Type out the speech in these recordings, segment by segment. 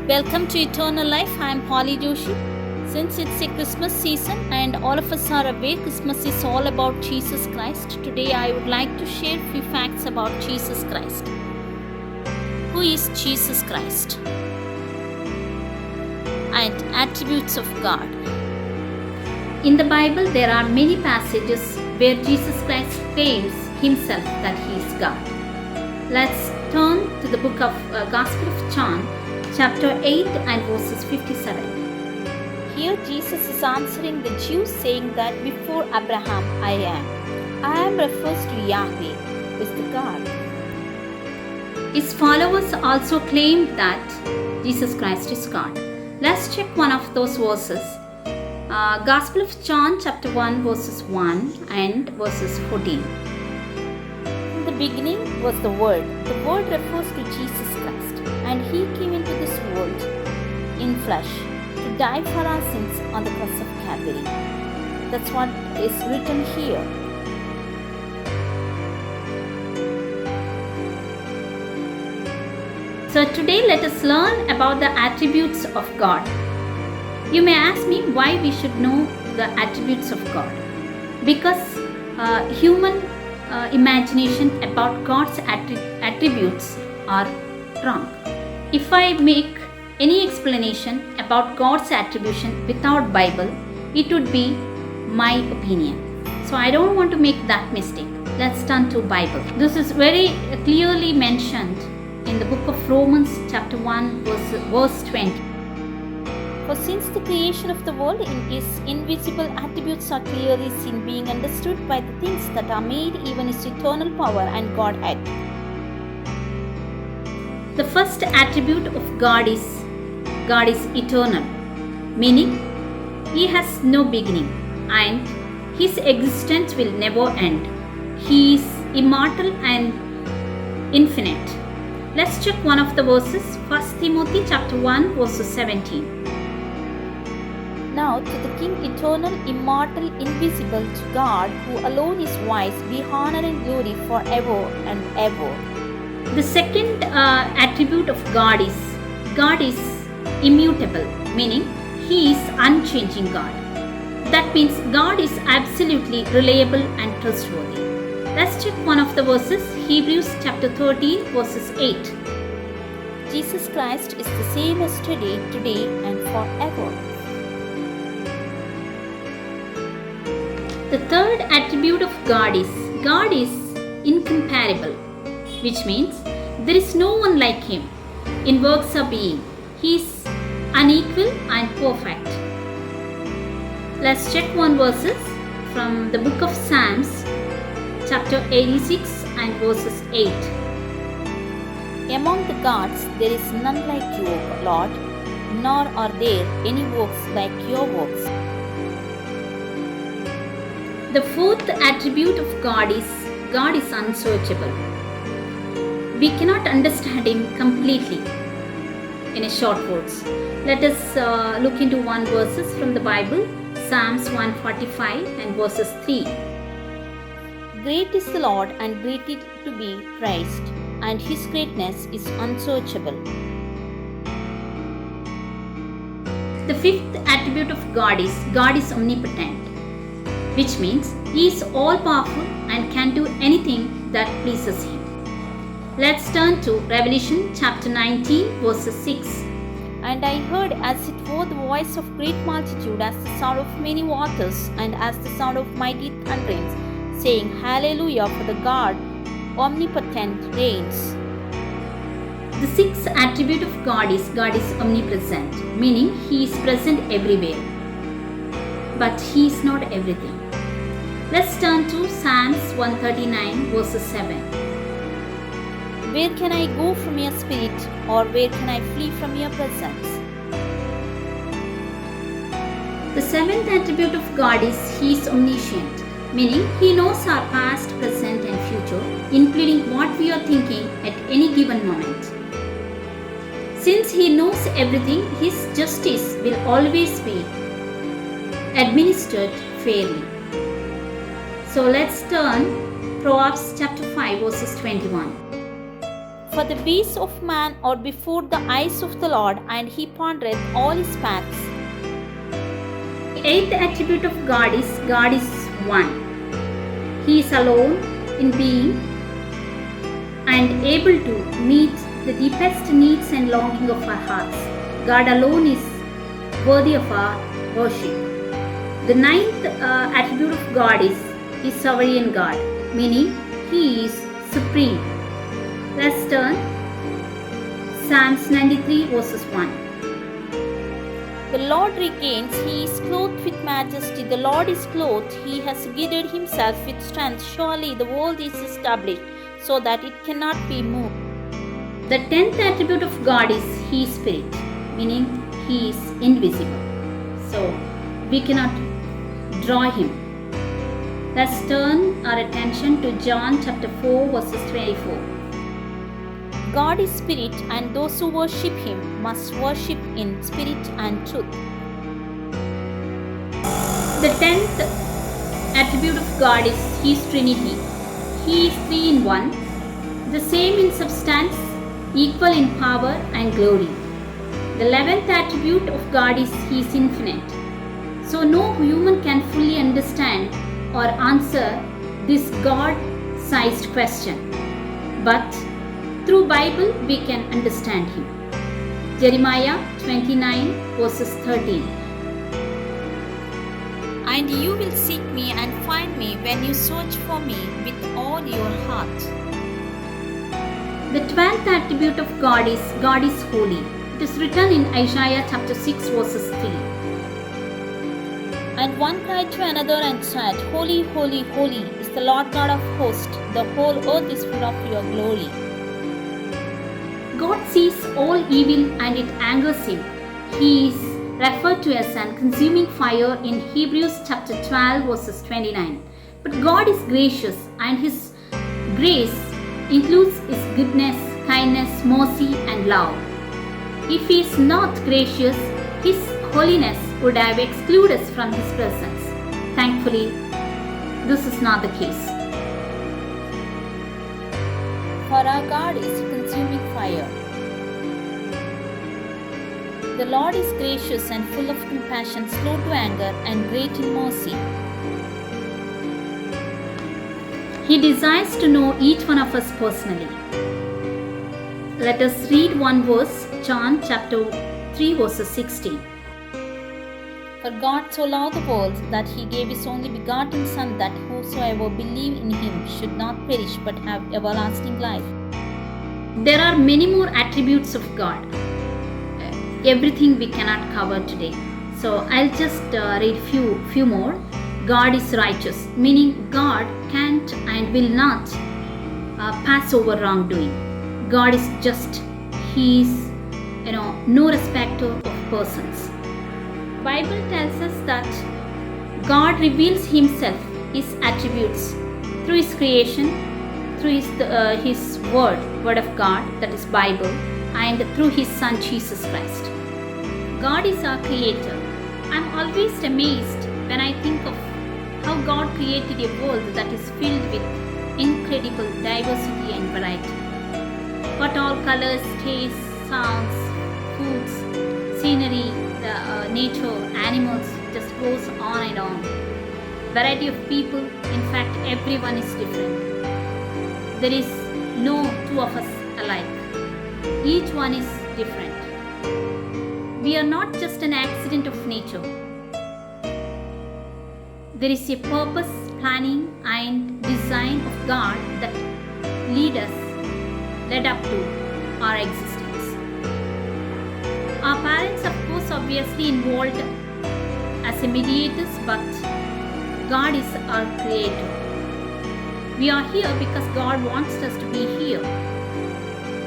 Welcome to Eternal Life. I am Polly Joshi. Since it's a Christmas season and all of us are aware Christmas is all about Jesus Christ, today I would like to share a few facts about Jesus Christ. Who is Jesus Christ? And attributes of God. In the Bible, there are many passages where Jesus Christ claims himself that he is God. Let's turn to the book of Gospel of John, chapter 8 and verses 57. Here Jesus is answering the Jews saying that before Abraham I am. I am refers to Yahweh, who is the God. His followers also claimed that Jesus Christ is God. Let's check one of those verses. Gospel of John chapter 1 verses 1 and verses 14. In the beginning was the Word. The Word refers to Jesus Christ, and he came into this world in flesh to die for our sins on the cross of Calvary. That's what is written here. So today let us learn about the attributes of God. You may ask me why we should know the attributes of God. Because human imagination about God's attributes are wrong. If I make any explanation about God's attribution without Bible, it would be my opinion. So I don't want to make that mistake. Let's turn to Bible. This is very clearly mentioned in the book of Romans chapter 1 verse 20. For since the creation of the world, his invisible attributes are clearly seen, being understood by the things that are made, even his eternal power and Godhead. The first attribute of God is eternal, meaning he has no beginning and his existence will never end. He is immortal and infinite. Let's check one of the verses. 1 Timothy chapter 1 verses 17. Now to the King, eternal, immortal, invisible, to God, who alone is wise, be honor and glory forever and ever. The second attribute of God is immutable, meaning he is unchanging God. That means God is absolutely reliable and trustworthy. Let's check one of the verses. Hebrews chapter 13 verses 8. Jesus Christ is the same yesterday, today and forever. The third attribute of God is incomparable, which means there is no one like him in works of being. He is unequal and perfect. Let's check one verses from the book of Psalms chapter 86 and verses 8. Among the gods there is none like you, Lord, nor are there any works like your works. The fourth attribute of God is unsearchable. We cannot understand him completely in a short words. Let us look into one verses from the Bible, Psalms 145 and verses 3. Great is the Lord and greatly to be praised, and his greatness is unsearchable. The fifth attribute of God is omnipotent, which means he is all powerful and can do anything that pleases him. Let's turn to Revelation chapter 19 verses 6. And I heard as it were the voice of great multitude, as the sound of many waters, and as the sound of mighty thunderings, saying, Hallelujah, for the God omnipotent reigns. The sixth attribute of God is omnipresent, meaning he is present everywhere. But he is not everything. Let's turn to Psalms 139 verses 7. Where can I go from your spirit, or where can I flee from your presence? The seventh attribute of God is he is omniscient, meaning he knows our past, present and future, including what we are thinking at any given moment. Since he knows everything, his justice will always be administered fairly. So let's turn Proverbs chapter 5 verses 21. For the ways of man are before the eyes of the Lord, and he pondereth all his paths. The eighth attribute of God is one. He is alone in being and able to meet the deepest needs and longing of our hearts. God alone is worthy of our worship. The ninth attribute of God is sovereign God, meaning he is supreme. Let's turn Psalms 93 verses 1. The Lord reigns, he is clothed with majesty. The Lord is clothed, he has girded himself with strength. Surely the world is established so that it cannot be moved. The 10th attribute of God is he is spirit, meaning he is invisible. So we cannot draw him. Let's turn our attention to John chapter 4 verses 24. God is spirit, and those who worship him must worship in spirit and truth. The 10th attribute of God is his Trinity. He is three in one, the same in substance, equal in power and glory. The 11th attribute of God is he is infinite. So no human can fully understand or answer this God-sized question. But through Bible we can understand him. Jeremiah 29 verses 13. And you will seek me and find me when you search for me with all your heart. The 12th attribute of God is holy. It is written in Isaiah chapter 6 verses 3. And one cried to another and said, Holy, holy, holy is the Lord God of hosts. The whole earth is full of your glory. God sees all evil and it angers him. He is referred to as an consuming fire in Hebrews chapter 12 verses 29. But God is gracious, and his grace includes his goodness, kindness, mercy and love. If he is not gracious, his holiness would have excluded us from his presence. Thankfully, this is not the case. For our God is a consuming fire. The Lord is gracious and full of compassion, slow to anger and great in mercy. He desires to know each one of us personally. Let us read one verse, John chapter 3 verses 16. For God so loved the world that he gave his only begotten Son, that whosoever believe in him should not perish but have everlasting life. There are many more attributes of God. Everything we cannot cover today. So I'll just read few more. God is righteous, meaning God can't and will not pass over wrongdoing. God is just. He is, no respecter of persons. Bible tells us that God reveals himself, his attributes, through his creation, through his word of God, that is Bible, and through his Son Jesus Christ. God is our creator. I'm always amazed when I think of how God created a world that is filled with incredible diversity and variety. What all colors, tastes, sounds, foods, scenery, nature, animals, just goes on and on. Variety of people, in fact everyone is different. There is no two of us alike. Each one is different. We are not just an accident of nature. There is a purpose, planning and design of God that led up to our existence. Our parents, of course, obviously involved as a mediators, but God is our creator. We are here because God wants us to be here.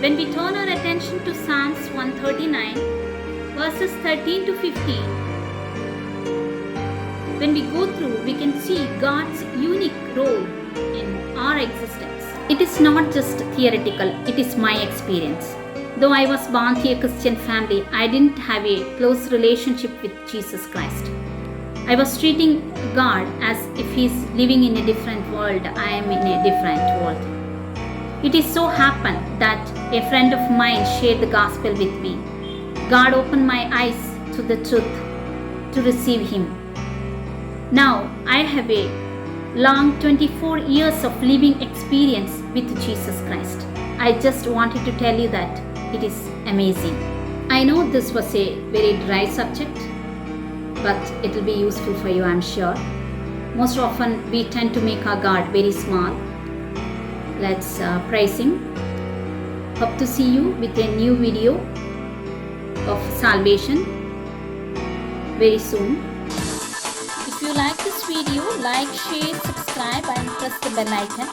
When we turn our attention to Psalms 139, verses 13 to 15, when we go through, we can see God's unique role in our existence. It is not just theoretical, it is my experience. Though I was born to a Christian family, I didn't have a close relationship with Jesus Christ. I was treating God as if He is living in a different world, I am in a different world. It is so happened that A friend of mine shared the gospel with me. God opened my eyes to the truth to receive Him. Now I have a long 24 years of living experience with Jesus Christ. I just wanted to tell you that it is amazing. I know this was a very dry subject, but it will be useful for you, I'm sure. Most often we tend to make our God very small. Let's praise Him. Hope to see you with a new video of salvation very soon. If you like this video, like, share, subscribe and press the bell icon.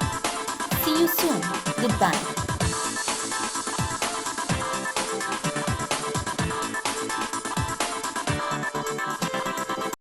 See you soon. Goodbye.